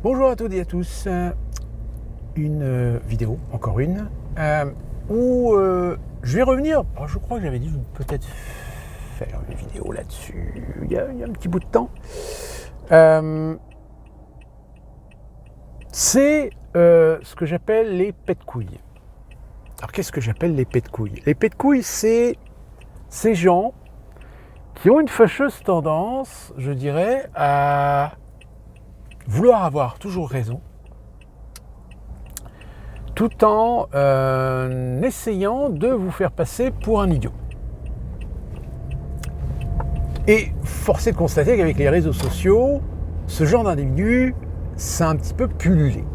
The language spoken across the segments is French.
Bonjour à toutes et à tous, une vidéo, encore une, où je vais revenir, alors je crois que j'avais dit peut-être faire une vidéo là-dessus il y a un petit bout de temps. C'est ce que j'appelle les pets de couilles. Alors qu'est-ce que j'appelle les pets de couilles? Les pets de couilles, c'est ces gens qui ont une fâcheuse tendance, je dirais, à vouloir avoir toujours raison, tout en essayant de vous faire passer pour un idiot. Et force est de constater qu'avec les réseaux sociaux, ce genre d'individu, c'est un petit peu pullulé.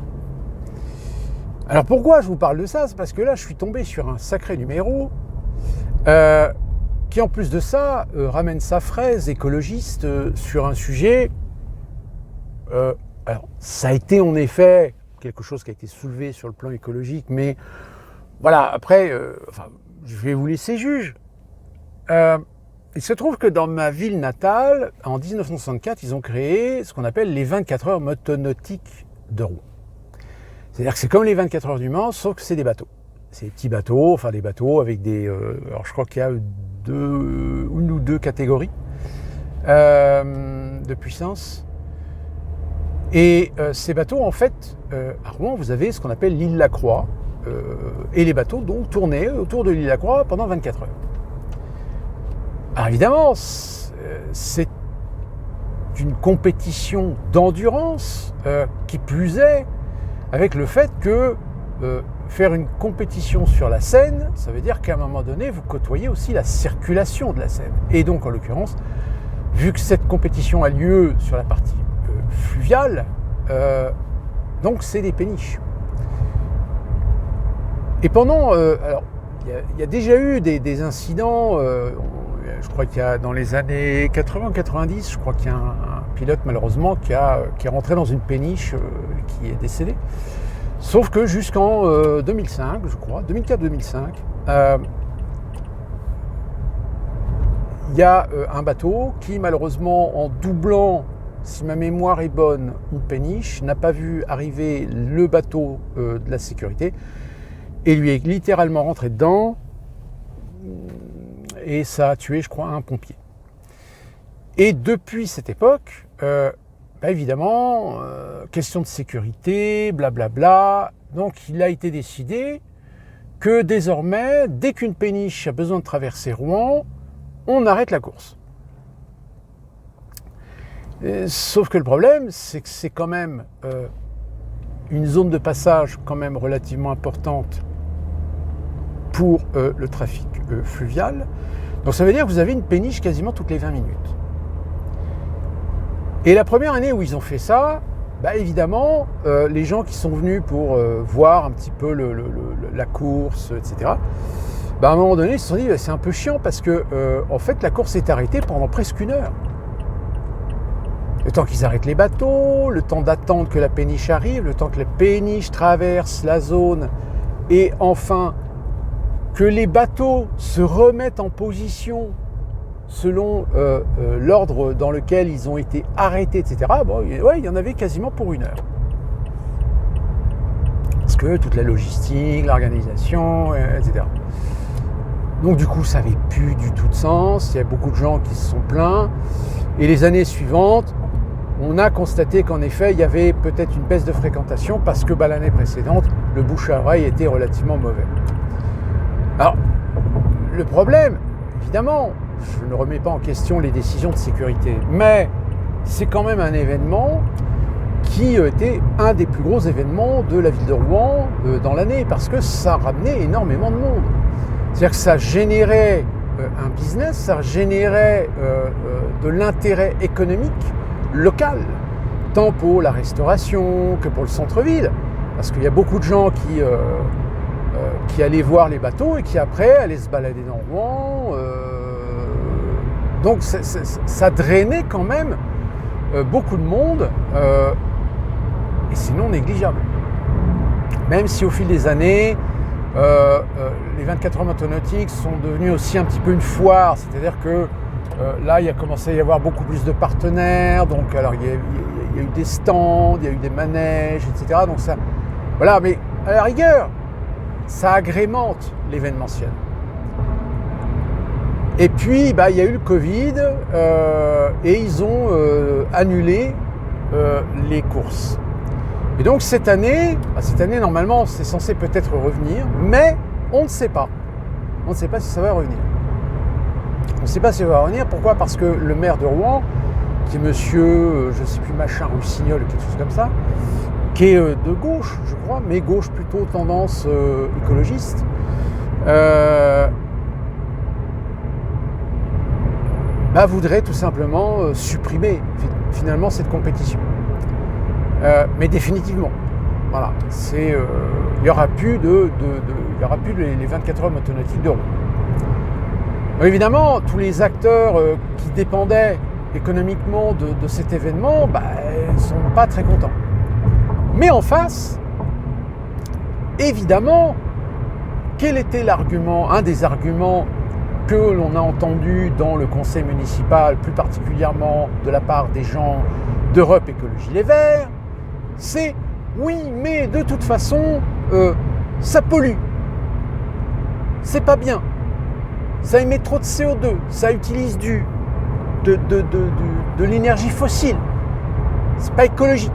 Alors pourquoi je vous parle de ça? C'est parce que là, je suis tombé sur un sacré numéro qui, en plus de ça, ramène sa fraise écologiste sur un sujet. Alors, ça a été en effet quelque chose qui a été soulevé sur le plan écologique, mais voilà, après, je vais vous laisser juge. Il se trouve que dans ma ville natale, en 1964, ils ont créé ce qu'on appelle les 24 heures motonautiques de Rouen. C'est-à-dire que c'est comme les 24 heures du Mans, sauf que c'est des bateaux. C'est des petits bateaux, des bateaux avec des... alors je crois qu'il y a une ou deux catégories de puissance. Et ces bateaux, en fait, à Rouen, vous avez ce qu'on appelle l'île Lacroix, et les bateaux donc tournaient autour de l'île Lacroix pendant 24 heures. Alors évidemment, c'est une compétition d'endurance, qui plus est, avec le fait que faire une compétition sur la Seine, ça veut dire qu'à un moment donné, vous côtoyez aussi la circulation de la Seine. Et donc, en l'occurrence, vu que cette compétition a lieu sur la partie fluviale, donc c'est des péniches. Et pendant... alors, il y a déjà eu des incidents, je crois qu'il y a dans les années 80-90, je crois qu'il y a un pilote malheureusement qui est rentré dans une péniche qui est décédé. Sauf que jusqu'en 2005, je crois, 2004-2005, il y a un bateau qui malheureusement, en doublant, si ma mémoire est bonne, une péniche, n'a pas vu arriver le bateau de la sécurité et lui est littéralement rentré dedans et ça a tué, je crois, un pompier. Et depuis cette époque, évidemment, question de sécurité, blablabla, donc il a été décidé que désormais, dès qu'une péniche a besoin de traverser Rouen, on arrête la course. Sauf que le problème, c'est que c'est quand même une zone de passage quand même relativement importante pour le trafic fluvial. Donc ça veut dire que vous avez une péniche quasiment toutes les 20 minutes. Et la première année où ils ont fait ça, évidemment, les gens qui sont venus pour voir un petit peu la course, etc., à un moment donné, ils se sont dit c'est un peu chiant parce que en fait, la course est arrêtée pendant presque une heure. Le temps qu'ils arrêtent les bateaux, le temps d'attendre que la péniche arrive, le temps que la péniche traverse la zone et enfin que les bateaux se remettent en position selon l'ordre dans lequel ils ont été arrêtés, etc. Il y en avait quasiment pour une heure. Parce que toute la logistique, l'organisation, etc. Donc du coup, ça n'avait plus du tout de sens. Il y a beaucoup de gens qui se sont plaints. Et les années suivantes, on a constaté qu'en effet, il y avait peut-être une baisse de fréquentation parce que l'année précédente, le bouche à oreille était relativement mauvais. Alors, le problème, évidemment, je ne remets pas en question les décisions de sécurité, mais c'est quand même un événement qui était un des plus gros événements de la ville de Rouen dans l'année, parce que ça ramenait énormément de monde. C'est-à-dire que ça générait un business, ça générait de l'intérêt économique local, tant pour la restauration que pour le centre-ville, parce qu'il y a beaucoup de gens qui allaient voir les bateaux et qui après allaient se balader dans Rouen. Donc ça drainait quand même beaucoup de monde et c'est non négligeable. Même si au fil des années, les 24 heures motonautiques sont devenus aussi un petit peu une foire, c'est-à-dire que là, il a commencé à y avoir beaucoup plus de partenaires, donc alors il il y a eu des stands, il y a eu des manèges, etc. Donc ça, voilà, mais à la rigueur, ça agrémente l'événementiel. Et puis, il y a eu le Covid et ils ont annulé les courses. Et donc cette année, normalement, c'est censé peut-être revenir, mais on ne sait pas. On ne sait pas si ça va revenir. On ne sait pas si ça va revenir. Pourquoi ? Parce que le maire de Rouen, qui est monsieur, je ne sais plus, machin, Rossignol, quelque chose comme ça, qui est de gauche, je crois, mais gauche plutôt tendance écologiste, voudrait tout simplement supprimer finalement cette compétition. Mais définitivement. Voilà. Il n'y aura plus les 24 heures motonautiques de Rouen. Donc évidemment, tous les acteurs qui dépendaient économiquement de cet événement ne sont pas très contents. Mais en face, évidemment, quel était l'argument, un des arguments que l'on a entendu dans le conseil municipal, plus particulièrement de la part des gens d'Europe Écologie Les Verts, c'est oui, mais de toute façon, ça pollue. C'est pas bien. Ça émet trop de CO2. Ça utilise de l'énergie fossile. C'est pas écologique.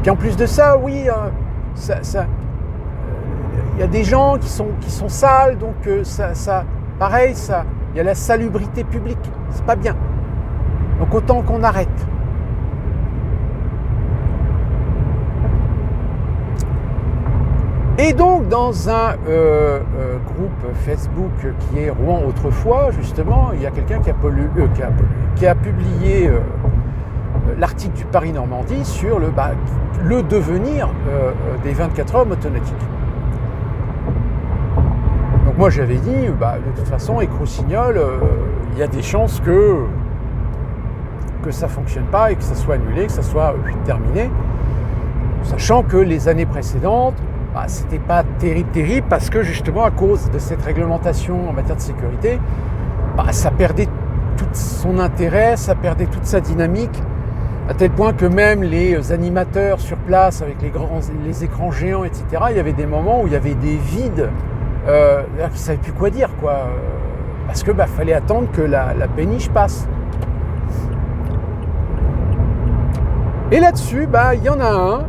Puis en plus de ça, oui, il y a des gens qui sont sales, donc pareil, il y a la salubrité publique. C'est pas bien. Donc autant qu'on arrête. Et donc dans un groupe Facebook qui est Rouen autrefois, justement, il y a quelqu'un qui a publié l'article du Paris-Normandie sur le devenir des 24 heures motonautiques. Donc moi j'avais dit, de toute façon, avec Rossignol, il y a des chances que ça ne fonctionne pas et que ça soit annulé, que ça soit terminé, sachant que les années précédentes, c'était pas terrible parce que justement à cause de cette réglementation en matière de sécurité, ça perdait tout son intérêt, ça perdait toute sa dynamique, à tel point que même les animateurs sur place avec les écrans géants, etc., il y avait des moments où il y avait des vides, qui ne savaient plus quoi dire, parce que fallait attendre que la péniche passe. Et là-dessus, il y en a un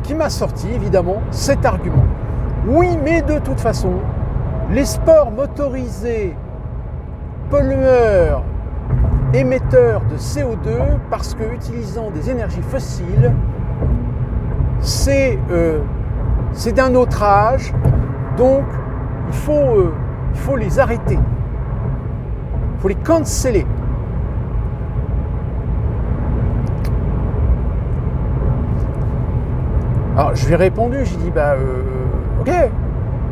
qui m'a sorti évidemment cet argument. Oui, mais de toute façon, les sports motorisés pollueurs, émetteurs de CO2, parce que utilisant des énergies fossiles, c'est d'un autre âge, donc il faut les arrêter, il faut les canceller. Alors je lui ai répondu, j'ai dit ok,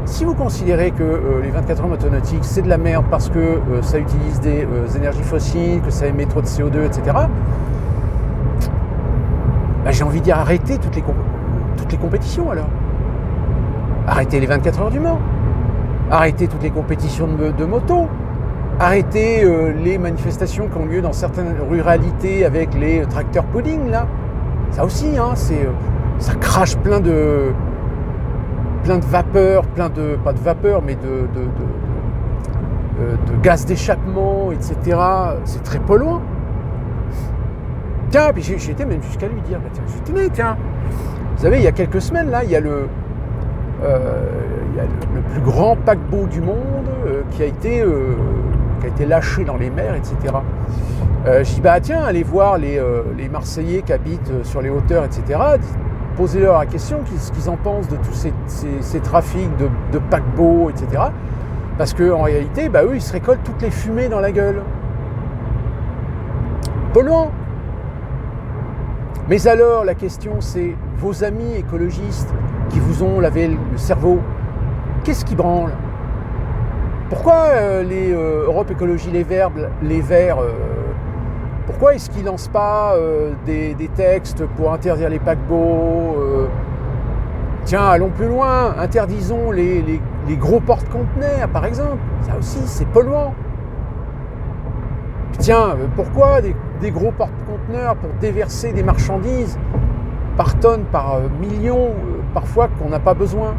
si vous considérez que les 24 heures motonautiques c'est de la merde parce que ça utilise des énergies fossiles, que ça émet trop de CO2, etc. J'ai envie de dire arrêtez toutes les compétitions alors. Arrêtez les 24 heures du Mans. Arrêtez toutes les compétitions de moto. Arrêtez les manifestations qui ont lieu dans certaines ruralités avec les tracteurs pudding là. Ça aussi, ça crache plein de vapeur, pas de vapeur, mais de gaz d'échappement, etc. C'est très polluant. Tiens, puis j'étais même jusqu'à lui dire, tiens, vous savez, il y a quelques semaines, là, il y a le plus grand paquebot du monde qui a été lâché dans les mers, etc. Je dis, tiens, allez voir les Marseillais qui habitent sur les hauteurs, etc. Posez-leur la question, ce qu'ils en pensent de tous ces trafics de paquebots, etc. Parce qu'en réalité, eux, ils se récoltent toutes les fumées dans la gueule. Polluant. Mais alors, la question, c'est vos amis écologistes qui vous ont lavé le cerveau, qu'est-ce qui branle ? Pourquoi les Europe Écologie Les Verts, pourquoi est-ce qu'ils ne lancent pas des textes pour interdire les paquebots Tiens, allons plus loin, interdisons les gros porte-conteneurs, par exemple. Ça aussi, c'est polluant. Tiens, pourquoi des gros porte-conteneurs pour déverser des marchandises par tonnes, par millions, parfois qu'on n'a pas besoin?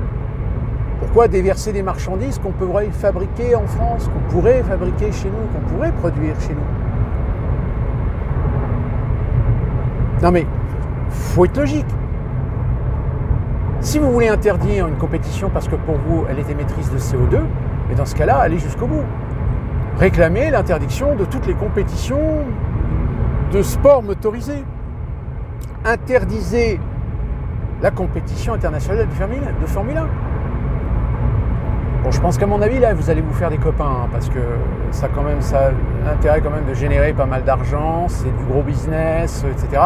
Pourquoi déverser des marchandises qu'on pourrait fabriquer en France, qu'on pourrait fabriquer chez nous, qu'on pourrait produire chez nous? Non mais, faut être logique. Si vous voulez interdire une compétition parce que pour vous, elle est émettrice de CO2, mais dans ce cas-là, allez jusqu'au bout. Réclamez l'interdiction de toutes les compétitions de sport motorisé. Interdisez la compétition internationale de Formule 1. Bon, je pense qu'à mon avis, là, vous allez vous faire des copains, hein, parce que ça a l'intérêt quand même de générer pas mal d'argent, c'est du gros business, etc.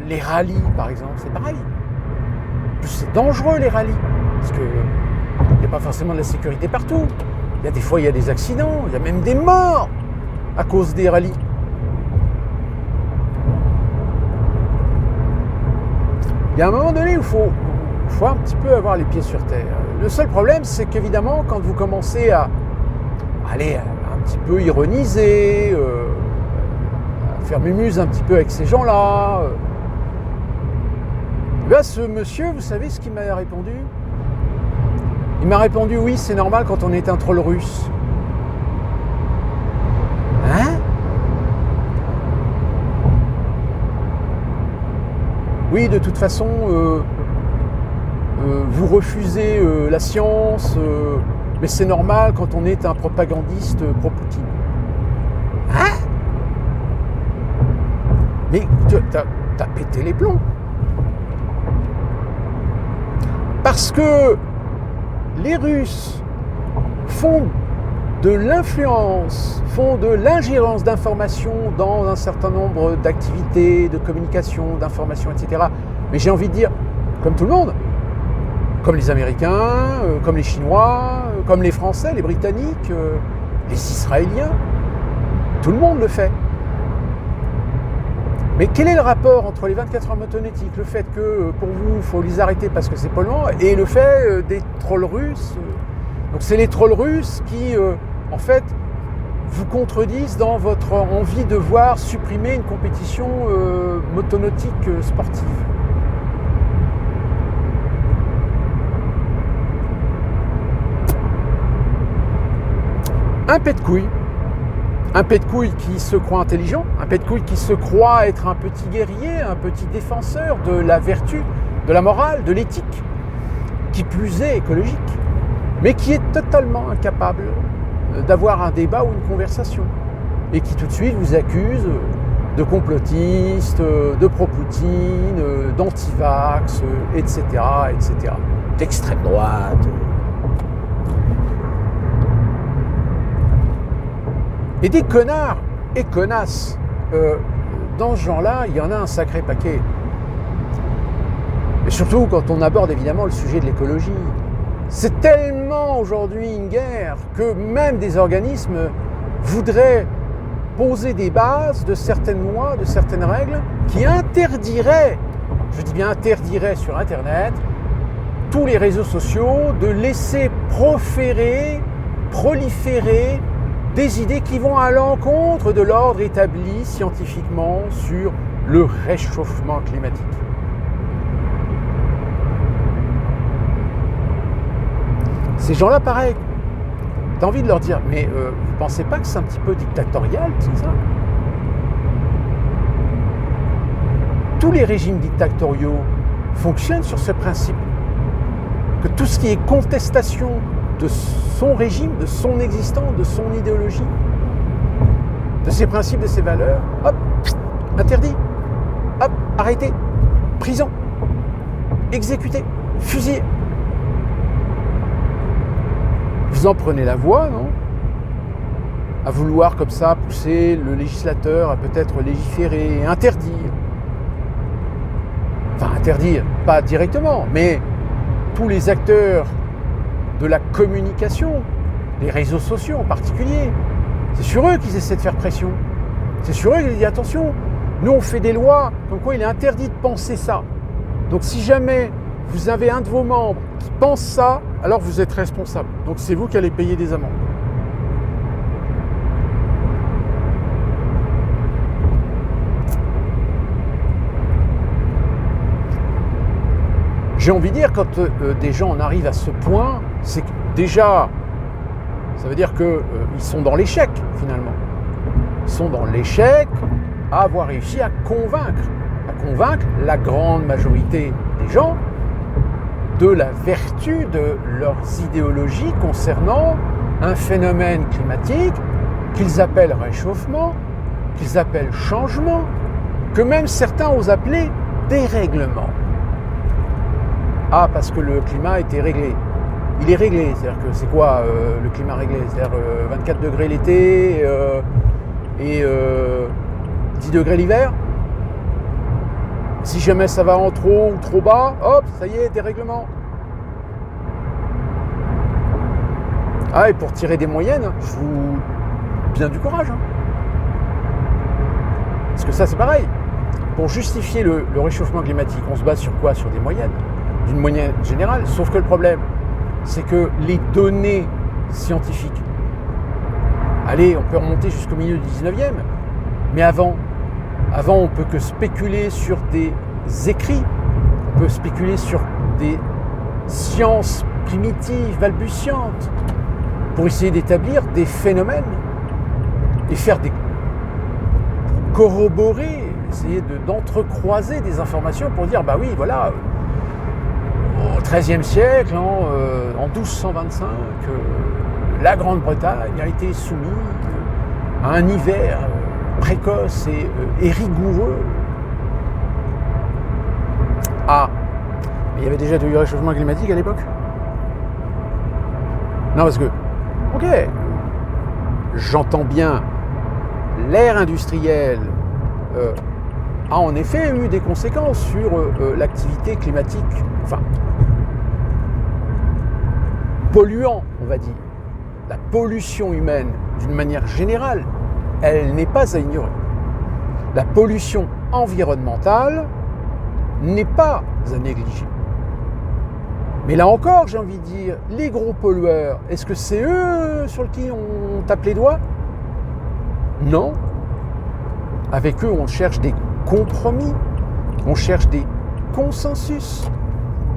Les rallyes, par exemple, c'est pareil. En plus, c'est dangereux, les rallyes, parce qu'il n'y a pas forcément de la sécurité partout. Il y a des fois, il y a des accidents, il y a même des morts à cause des rallyes. Il y a un moment donné où il faut un petit peu avoir les pieds sur terre. Le seul problème, c'est qu'évidemment, quand vous commencez à aller un petit peu ironiser, à faire mumuse un petit peu avec ces gens-là, là, ce monsieur, vous savez ce qu'il m'a répondu? Il m'a répondu, oui, c'est normal quand on est un troll russe. Hein? Oui, de toute façon, vous refusez la science, mais c'est normal quand on est un propagandiste pro-Poutine. Hein? Mais t'as pété les plombs. Parce que les Russes font de l'influence, font de l'ingérence d'informations dans un certain nombre d'activités, de communication, d'informations, etc. Mais j'ai envie de dire, comme tout le monde, comme les Américains, comme les Chinois, comme les Français, les Britanniques, les Israéliens, tout le monde le fait. Mais quel est le rapport entre les 24 heures motonautiques, le fait que pour vous, il faut les arrêter parce que c'est polluant, et le fait des trolls russes? Donc c'est les trolls russes qui, en fait, vous contredisent dans votre envie de voir supprimer une compétition motonautique sportive. Un pet de couille qui se croit intelligent, un pet de couille qui se croit être un petit guerrier, un petit défenseur de la vertu, de la morale, de l'éthique, qui plus est écologique, mais qui est totalement incapable d'avoir un débat ou une conversation, et qui tout de suite vous accuse de complotiste, de pro-Poutine, d'anti-vax, etc., etc., d'extrême droite. Et des connards et connasses, dans ce genre-là, il y en a un sacré paquet. Et surtout quand on aborde évidemment le sujet de l'écologie. C'est tellement aujourd'hui une guerre que même des organismes voudraient poser des bases de certaines lois, de certaines règles qui interdiraient, je dis bien interdiraient sur Internet, tous les réseaux sociaux de laisser proliférer des idées qui vont à l'encontre de l'ordre établi scientifiquement sur le réchauffement climatique. Ces gens-là, pareil, t'as envie de leur dire, mais vous pensez pas que c'est un petit peu dictatorial, tout ça? Tous les régimes dictatoriaux fonctionnent sur ce principe, que tout ce qui est contestation de son régime, de son existence, de son idéologie, de ses principes, de ses valeurs, hop, interdit, hop, arrêté, prison, exécuté, fusillé. Vous en prenez la voie, non? À vouloir comme ça pousser le législateur à peut-être légiférer, interdire. Enfin, interdire, pas directement, mais tous les acteurs de la communication, les réseaux sociaux en particulier, c'est sur eux qu'ils essaient de faire pression. C'est sur eux qu'ils disent attention, nous on fait des lois comme quoi il est interdit de penser ça. Donc si jamais vous avez un de vos membres qui pense ça, alors vous êtes responsable. Donc c'est vous qui allez payer des amendes. J'ai envie de dire, quand des gens en arrivent à ce point, c'est que déjà, ça veut dire qu'ils sont dans l'échec, finalement. Ils sont dans l'échec à avoir réussi à convaincre la grande majorité des gens de la vertu de leurs idéologies concernant un phénomène climatique qu'ils appellent réchauffement, qu'ils appellent changement, que même certains osent appeler dérèglement. Ah, parce que le climat a été réglé. Il est réglé, c'est-à-dire que c'est quoi le climat réglé? C'est-à-dire 24 degrés l'été et 10 degrés l'hiver. Si jamais ça va en trop ou trop bas, hop, ça y est, dérèglement. Ah, et pour tirer des moyennes, je vous... bien du courage. Hein. Parce que ça, c'est pareil. Pour justifier le réchauffement climatique, on se base sur quoi? Sur des moyennes. D'une moyenne générale. Sauf que le problème, c'est que les données scientifiques, allez, on peut remonter jusqu'au milieu du 19e, mais avant, on peut que spéculer sur des écrits, on peut spéculer sur des sciences primitives, balbutiantes, pour essayer d'établir des phénomènes et faire des... corroborer, essayer d'entrecroiser des informations pour dire, bah oui, voilà, au XIIIe siècle, en 1225, la Grande-Bretagne a été soumise à un hiver précoce et rigoureux. Ah, mais il y avait déjà du réchauffement climatique à l'époque? Non, parce que, ok, j'entends bien, l'ère industrielle a en effet eu des conséquences sur l'activité climatique, enfin, polluant, on va dire. La pollution humaine, d'une manière générale, elle n'est pas à ignorer. La pollution environnementale n'est pas à négliger. Mais là encore, j'ai envie de dire, les gros pollueurs, est-ce que c'est eux sur qui on tape les doigts? Non. Avec eux, on cherche des compromis, on cherche des consensus.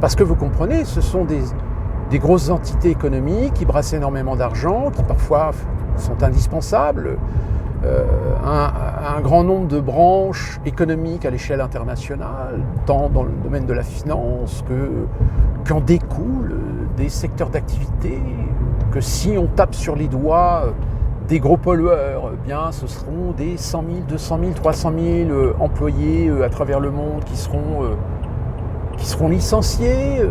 Parce que vous comprenez, ce sont des grosses entités économiques qui brassent énormément d'argent, qui parfois sont indispensables, un grand nombre de branches économiques à l'échelle internationale, tant dans le domaine de la finance qu'en découlent des secteurs d'activité, que si on tape sur les doigts des gros pollueurs, eh bien ce seront des 100 000, 200 000, 300 000 employés à travers le monde qui seront licenciés.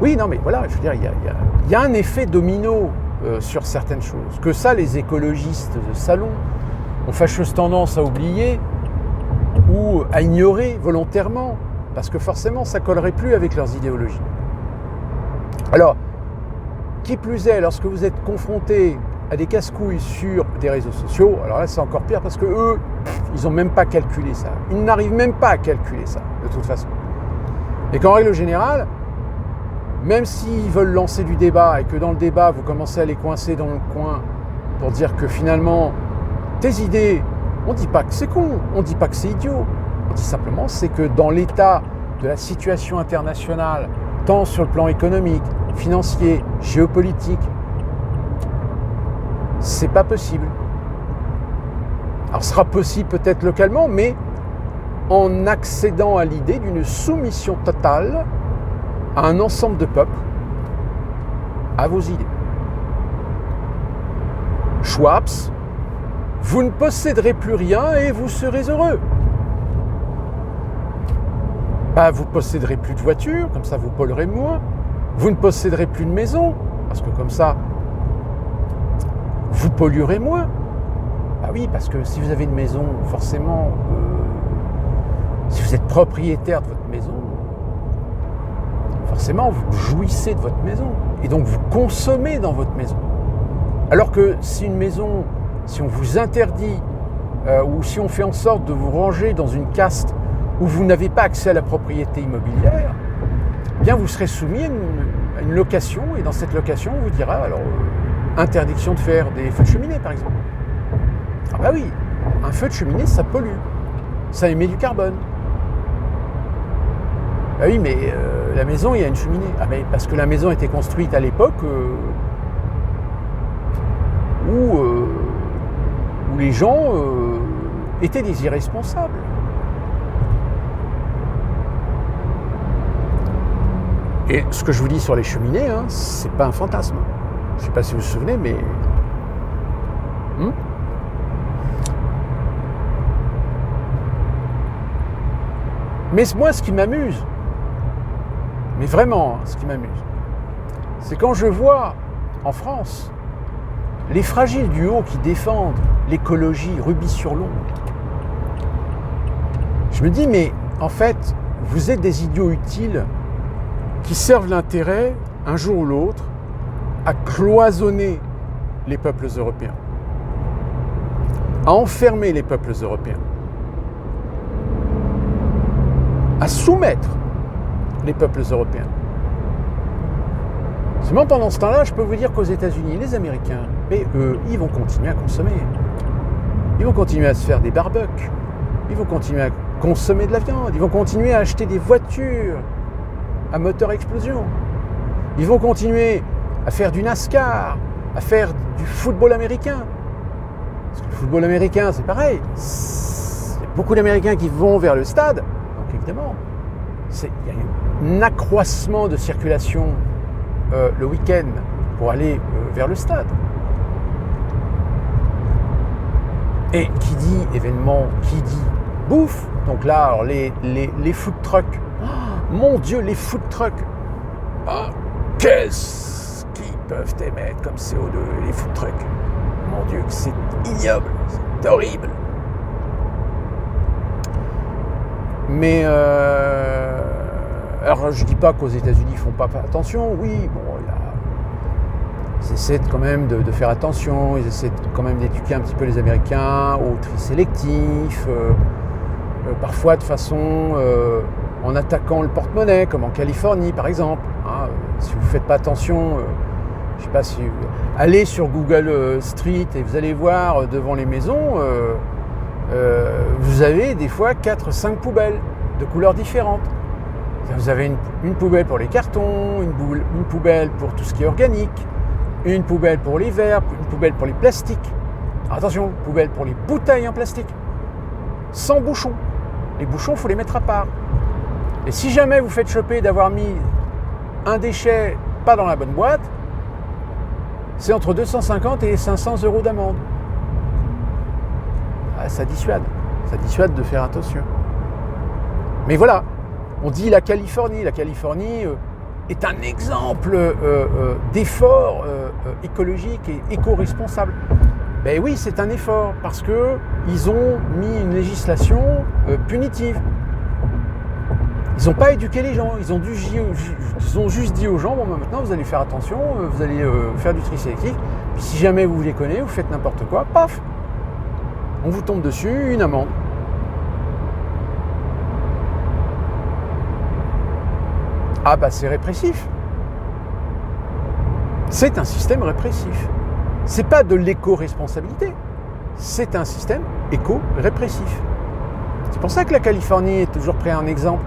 Oui, non, mais voilà, je veux dire, il y a un effet domino sur certaines choses. Que ça, les écologistes de salon ont fâcheuse tendance à oublier ou à ignorer volontairement, parce que forcément, ça ne collerait plus avec leurs idéologies. Alors, qui plus est, lorsque vous êtes confronté à des casse-couilles sur des réseaux sociaux, alors là, c'est encore pire, parce que eux, ils n'ont même pas calculé ça. Ils n'arrivent même pas à calculer ça, de toute façon. Et qu'en règle générale, même s'ils veulent lancer du débat et que dans le débat, vous commencez à les coincer dans le coin pour dire que finalement, tes idées, on ne dit pas que c'est con, on ne dit pas que c'est idiot. On dit simplement c'est que dans l'état de la situation internationale, tant sur le plan économique, financier, géopolitique, c'est pas possible. Alors ce sera possible peut-être localement, mais en accédant à l'idée d'une soumission totale à un ensemble de peuples, à vos idées. Schwabs, vous ne posséderez plus rien et vous serez heureux. Bah, vous ne posséderez plus de voiture, comme ça vous polluerez moins. Vous ne posséderez plus de maison, parce que comme ça, vous polluerez moins. Bah oui, parce que si vous avez une maison, forcément, si vous êtes propriétaire de votre maison, forcément, vous jouissez de votre maison. Et donc, vous consommez dans votre maison. Alors que si une maison, si on vous interdit, ou si on fait en sorte de vous ranger dans une caste où vous n'avez pas accès à la propriété immobilière, eh bien, vous serez soumis à une location. Et dans cette location, on vous dira, alors, interdiction de faire des feux de cheminée, par exemple. Ah bah oui, un feu de cheminée, ça pollue. Ça émet du carbone. Ah oui, mais la maison, il y a une cheminée. Ah mais parce que la maison était construite à l'époque où les gens étaient des irresponsables. Et ce que je vous dis sur les cheminées, hein, c'est pas un fantasme. Je ne sais pas si vous vous souvenez, mais... Mais moi, ce qui m'amuse, mais vraiment, ce qui m'amuse, c'est quand je vois en France les fragiles du haut qui défendent l'écologie rubis sur l'ongle. Je me dis, mais en fait, vous êtes des idiots utiles qui servent l'intérêt, un jour ou l'autre, à cloisonner les peuples européens, à enfermer les peuples européens, à soumettre les peuples européens. Seulement pendant ce temps-là, je peux vous dire qu'aux États-Unis, les Américains, mais eux, ils vont continuer à consommer. Ils vont continuer à se faire des barbecues. Ils vont continuer à consommer de la viande. Ils vont continuer à acheter des voitures à moteur explosion. Ils vont continuer à faire du NASCAR, à faire du football américain. Parce que le football américain, c'est pareil. Il y a beaucoup d'Américains qui vont vers le stade. Donc évidemment, il y a un accroissement de circulation le week-end pour aller vers le stade. Et qui dit événement, qui dit bouffe. Donc là, alors les food trucks. Oh, mon Dieu, les food trucks. Oh, qu'est-ce qu'ils peuvent émettre comme CO2, les food trucks. Mon Dieu, c'est ignoble, c'est horrible. Mais alors je dis pas qu'aux États-Unis ils font pas attention. Oui, bon, ils essaient quand même de faire attention. Ils essaient quand même d'éduquer un petit peu les Américains au tri sélectif. Parfois de façon en attaquant le porte-monnaie, comme en Californie par exemple. Hein, si vous ne faites pas attention, je ne sais pas si allez sur Google Street et vous allez voir devant les maisons, vous avez des fois 4-5 poubelles de couleurs différentes. Vous avez une poubelle pour les cartons, une poubelle pour tout ce qui est organique, une poubelle pour les verres, une poubelle pour les plastiques. Alors attention, poubelle pour les bouteilles en plastique, sans bouchon. Les bouchons, il faut les mettre à part. Et si jamais vous faites choper d'avoir mis un déchet pas dans la bonne boîte, c'est entre 250 et 500 € d'amende. Ah, ça dissuade de faire attention. Mais voilà, on dit la Californie. La Californie est un exemple d'effort écologique et éco-responsable. Ben oui, c'est un effort parce qu'ils ont mis une législation punitive. Ils n'ont pas éduqué les gens, ils ont juste dit aux gens, bon, maintenant vous allez faire attention, vous allez faire du tri sélectif, puis si jamais vous les connaissez, vous faites n'importe quoi, paf, on vous tombe dessus, une amende. Ah bah c'est répressif. C'est un système répressif. C'est pas de l'éco-responsabilité, c'est un système éco-répressif. C'est pour ça que la Californie est toujours pris en exemple.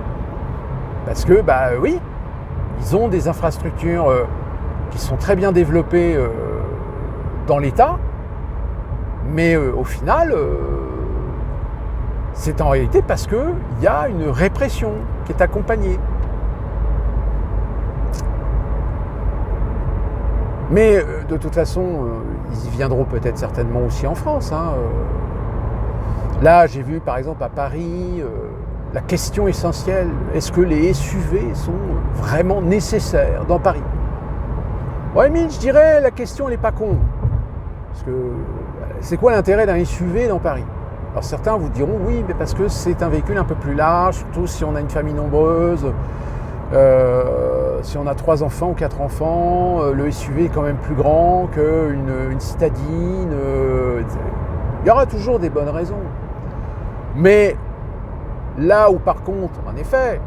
Parce que, bah oui, ils ont des infrastructures qui sont très bien développées dans l'État, mais au final, c'est en réalité parce qu'il y a une répression qui est accompagnée. Mais de toute façon, ils y viendront peut-être certainement aussi en France. Hein. Là, j'ai vu par exemple à Paris, la question essentielle, est-ce que les SUV sont vraiment nécessaires dans Paris? Ouais, mais je dirais, la question n'est pas con. Parce que c'est quoi l'intérêt d'un SUV dans Paris? Alors certains vous diront, oui, mais parce que c'est un véhicule un peu plus large, surtout si on a une famille nombreuse. Si on a 3 enfants ou 4 enfants, le SUV est quand même plus grand qu'une citadine. Il y aura toujours des bonnes raisons. Mais là où par contre, en effet,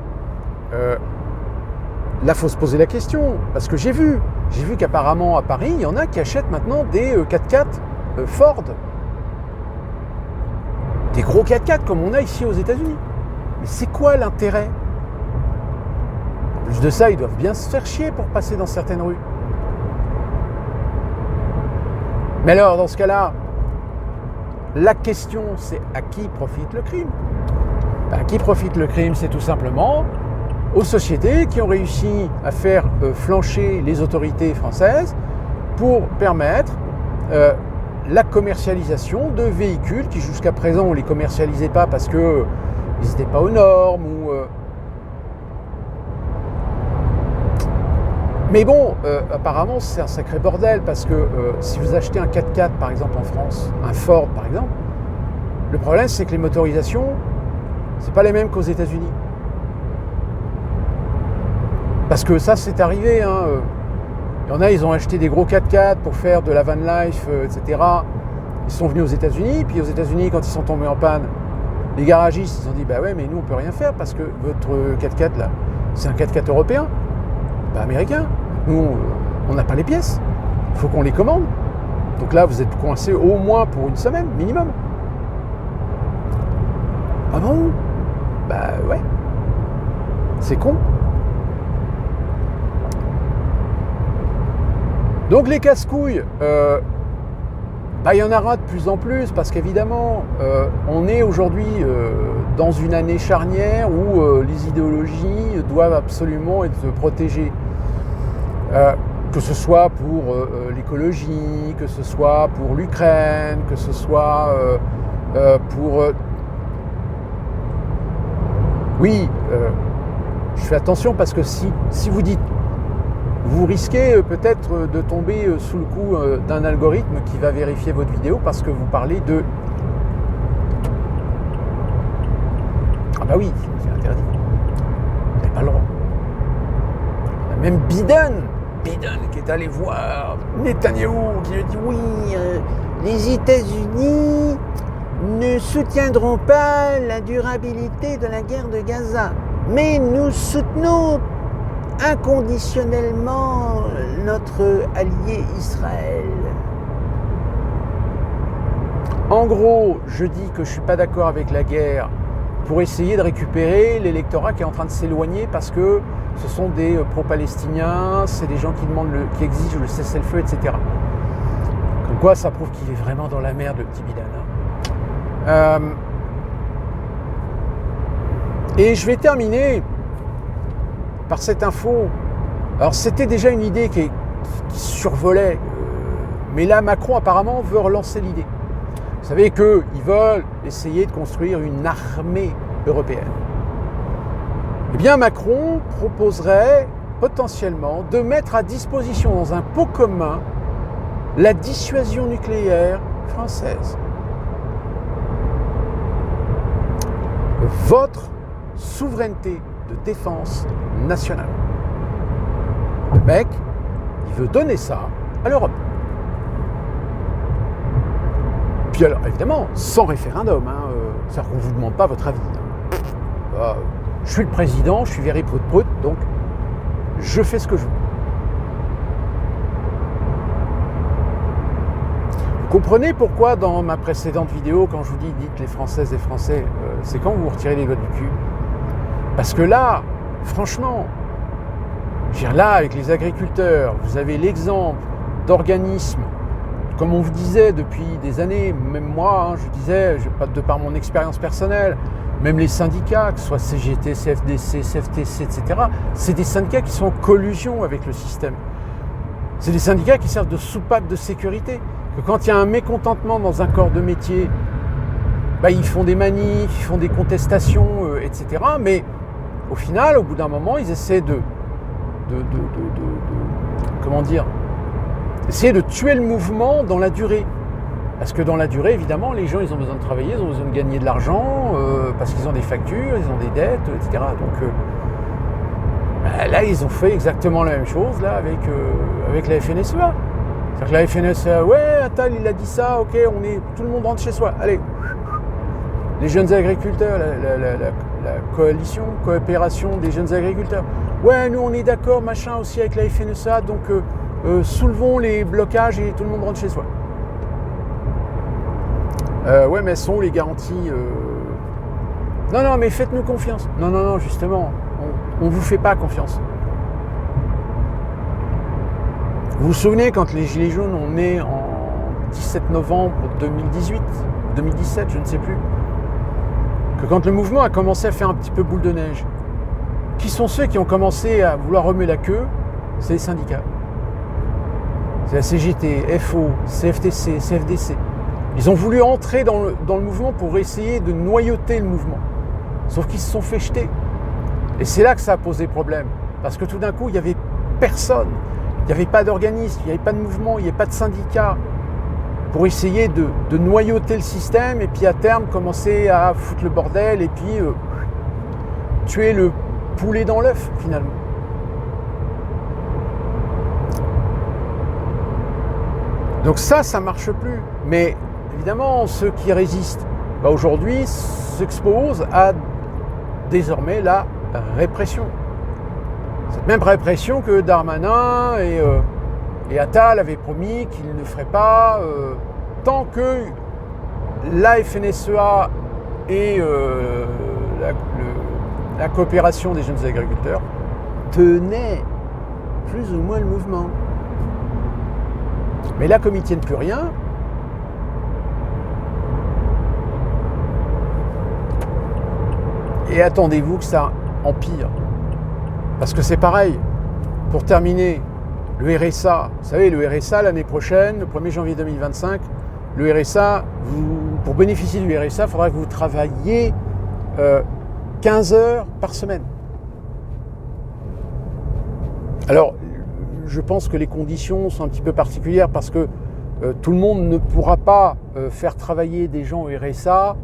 là il faut se poser la question. Parce que j'ai vu qu'apparemment à Paris, il y en a qui achètent maintenant des 4x4 Ford. Des gros 4x4 comme on a ici aux États-Unis. Mais c'est quoi l'intérêt? plus de ça, ils doivent bien se faire chier pour passer dans certaines rues. Mais alors, dans ce cas-là, la question, c'est à qui profite le crime? À qui profite le crime? C'est tout simplement aux sociétés qui ont réussi à faire flancher les autorités françaises pour permettre la commercialisation de véhicules qui jusqu'à présent on ne les commercialisait pas parce qu'ils n'étaient pas aux normes. Mais bon, apparemment c'est un sacré bordel parce que si vous achetez un 4x4 par exemple en France, un Ford par exemple, le problème c'est que les motorisations, c'est pas les mêmes qu'aux États-Unis. Parce que ça, c'est arrivé. Il y en a, ils ont acheté des gros 4x4 pour faire de la van life, etc. Ils sont venus aux États-Unis. Puis aux États-Unis, quand ils sont tombés en panne, les garagistes, ils ont dit bah ouais, mais nous, on peut rien faire parce que votre 4x4 là, c'est un 4x4 européen, pas américain. Nous, on n'a pas les pièces. Il faut qu'on les commande. Donc là, vous êtes coincé au moins pour une semaine minimum. Ah bon? Bah ouais. C'est con. Donc les casse-couilles, il y en aura de plus en plus parce qu'évidemment, on est aujourd'hui dans une année charnière où les idéologies doivent absolument être protégées. Que ce soit pour l'écologie, que ce soit pour l'Ukraine, que ce soit pour... Oui, je fais attention parce que si vous dites... Vous risquez peut-être de tomber sous le coup d'un algorithme qui va vérifier votre vidéo parce que vous parlez de... Ah bah oui, c'est interdit. Vous n'avez pas le droit. On a même Biden qui est allé voir Netanyahou, qui lui dit oui, les États-Unis ne soutiendront pas la durabilité de la guerre de Gaza, mais nous soutenons inconditionnellement notre allié Israël. En gros, je dis que je ne suis pas d'accord avec la guerre pour essayer de récupérer l'électorat qui est en train de s'éloigner parce que ce sont des pro-palestiniens, c'est des gens qui exigent le cessez-le-feu, etc. Comme quoi, ça prouve qu'il est vraiment dans la merde, le petit Biden. Et je vais terminer par cette info. Alors c'était déjà une idée qui survolait, mais là Macron apparemment veut relancer l'idée. Vous savez qu'ils veulent essayer de construire une armée européenne. Eh bien Macron proposerait potentiellement de mettre à disposition dans un pot commun la dissuasion nucléaire française. Votre souveraineté de défense nationale. Le mec, il veut donner ça à l'Europe. Puis alors, évidemment, sans référendum, c'est-à-dire qu'on ne vous demande pas votre avis. Je suis le président, je suis very prout-prout, donc je fais ce que je veux. Vous comprenez pourquoi dans ma précédente vidéo, quand je vous dis dites les Françaises et Français, c'est quand vous retirez les doigts du cul. Parce que là, franchement, je veux dire, là, avec les agriculteurs, vous avez l'exemple d'organismes, comme on vous disait depuis des années, même moi, je disais, de par mon expérience personnelle, même les syndicats, que ce soit CGT, CFDC, CFTC, etc., c'est des syndicats qui sont en collusion avec le système. C'est des syndicats qui servent de soupape de sécurité. Que quand il y a un mécontentement dans un corps de métier, ils font des manifs, ils font des contestations, etc., mais au final, au bout d'un moment, ils essaient essayer de tuer le mouvement dans la durée. Parce que dans la durée, évidemment, les gens, ils ont besoin de travailler, ils ont besoin de gagner de l'argent, parce qu'ils ont des factures, ils ont des dettes, etc. Donc là, ils ont fait exactement la même chose là avec la FNSEA. C'est-à-dire que la FNSEA, ouais, Attal, il a dit ça, ok, tout le monde rentre chez soi. Allez, les jeunes agriculteurs, la coopération des jeunes agriculteurs. Ouais, nous on est d'accord, machin aussi avec la FNSEA, donc soulevons les blocages et tout le monde rentre chez soi. Ouais, mais elles sont où les garanties Non, mais faites-nous confiance. Non, justement, on ne vous fait pas confiance. Vous vous souvenez quand les Gilets jaunes ont né en 17 novembre 2018, 2017, je ne sais plus, que quand le mouvement a commencé à faire un petit peu boule de neige, qui sont ceux qui ont commencé à vouloir remuer la queue? C'est les syndicats. C'est la CGT, FO, CFTC, CFDC. Ils ont voulu entrer dans le mouvement pour essayer de noyauter le mouvement. Sauf qu'ils se sont fait jeter. Et c'est là que ça a posé problème. Parce que tout d'un coup, il n'y avait personne. Il n'y avait pas d'organisme, il n'y avait pas de mouvement, il n'y avait pas de syndicat pour essayer de noyauter le système et puis à terme commencer à foutre le bordel et puis tuer le poulet dans l'œuf finalement. Donc ça marche plus. Mais évidemment, ceux qui résistent aujourd'hui s'exposent à désormais la répression. Cette même répression que Darmanin et Attal avaient promis qu'ils ne feraient pas tant que la FNSEA et la coopération des jeunes agriculteurs tenaient plus ou moins le mouvement. Mais là, comme ils ne tiennent plus rien, et attendez-vous que ça empire. Parce que c'est pareil, pour terminer, le RSA, vous savez, le RSA l'année prochaine, le 1er janvier 2025, le RSA, pour bénéficier du RSA, il faudra que vous travailliez 15 heures par semaine. Alors, je pense que les conditions sont un petit peu particulières parce que tout le monde ne pourra pas faire travailler des gens au RSA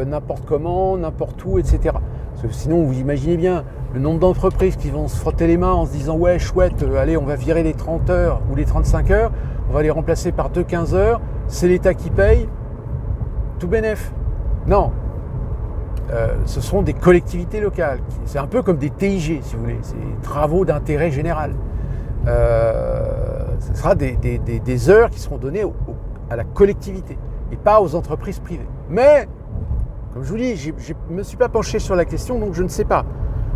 n'importe comment, n'importe où, etc. Parce que sinon, vous imaginez bien le nombre d'entreprises qui vont se frotter les mains en se disant « Ouais, chouette, allez, on va virer les 30 heures ou les 35 heures, on va les remplacer par 15 heures, c'est l'État qui paye, tout bénef. » Non, ce sont des collectivités locales. C'est un peu comme des TIG, si vous voulez, c'est des travaux d'intérêt général. Ce sera des heures qui seront données à la collectivité et pas aux entreprises privées. Mais, comme je vous dis, je ne me suis pas penché sur la question, donc je ne sais pas.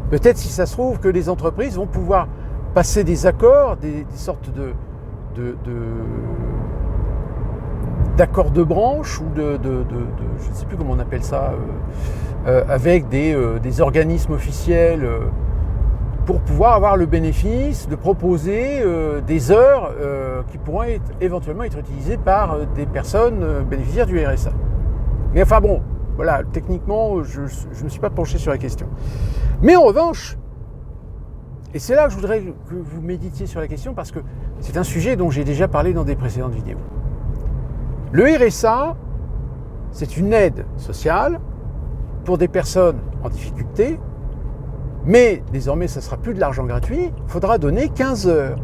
Peut-être, si ça se trouve, que les entreprises vont pouvoir passer des accords, des sortes d'accords de branche ou je ne sais plus comment on appelle ça, avec des organismes officiels pour pouvoir avoir le bénéfice de proposer des heures qui pourront éventuellement être utilisées par des personnes bénéficiaires du RSA. Mais enfin bon, voilà, techniquement, je ne me suis pas penché sur la question. Mais en revanche, et c'est là que je voudrais que vous méditiez sur la question parce que c'est un sujet dont j'ai déjà parlé dans des précédentes vidéos. Le RSA, c'est une aide sociale pour des personnes en difficulté, mais désormais, ça ne sera plus de l'argent gratuit, il faudra donner 15 heures.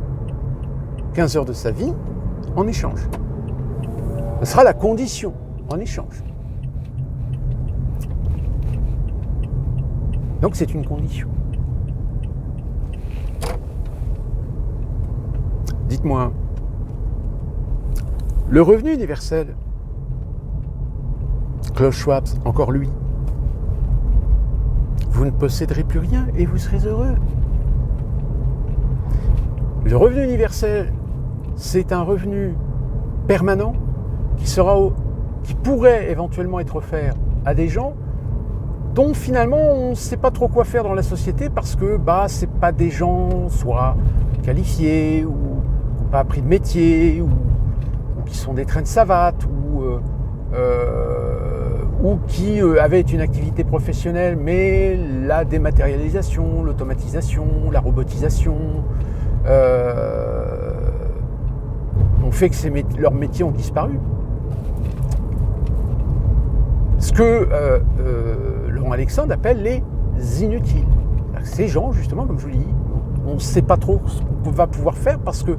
15 heures de sa vie en échange. Ce sera la condition en échange. Donc c'est une condition. Dites-moi, le revenu universel, Klaus Schwab, encore lui, vous ne posséderez plus rien et vous serez heureux. Le revenu universel, c'est un revenu permanent qui pourrait éventuellement être offert à des gens dont finalement on ne sait pas trop quoi faire dans la société parce que c'est pas des gens soit qualifiés ou qui n'ont pas appris de métier ou qui sont des traînes savates ou qui avaient une activité professionnelle mais la dématérialisation, l'automatisation, la robotisation ont fait que leurs métiers ont disparu. Ce que Laurent Alexandre appelle les inutiles. Ces gens, justement, comme je vous l'ai dit, on ne sait pas trop ce qu'on va pouvoir faire parce que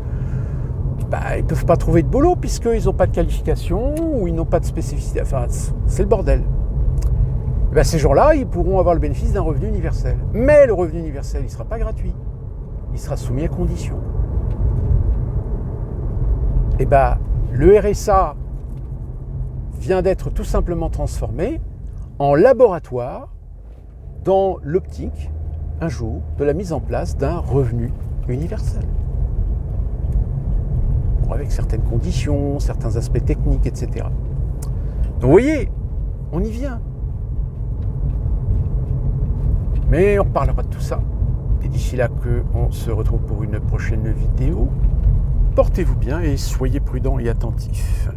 ils ne peuvent pas trouver de boulot puisqu'ils n'ont pas de qualification ou ils n'ont pas de spécificité. Enfin, c'est le bordel. Ces gens-là, ils pourront avoir le bénéfice d'un revenu universel. Mais le revenu universel, il ne sera pas gratuit. Il sera soumis à conditions. Le RSA vient d'être tout simplement transformé en laboratoire dans l'optique, un jour, de la mise en place d'un revenu universel. avec certaines conditions, certains aspects techniques, etc. Donc vous voyez, on y vient. Mais on reparlera de tout ça. Et d'ici là qu'on se retrouve pour une prochaine vidéo, portez-vous bien et soyez prudents et attentifs.